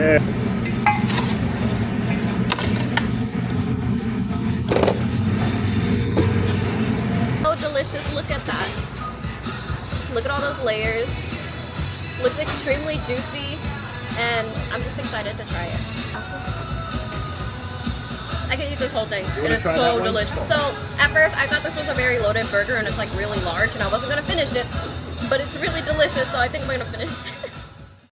Yeah. So delicious, look at that. Look at all those layers. Looks extremely juicy, and I'm just excited to try it. I can eat this whole thing. It is so delicious. So at first I thought this was a very loaded burger and it's like really large and I wasn't gonna finish it, but it's really delicious, so I think I'm gonna finish it.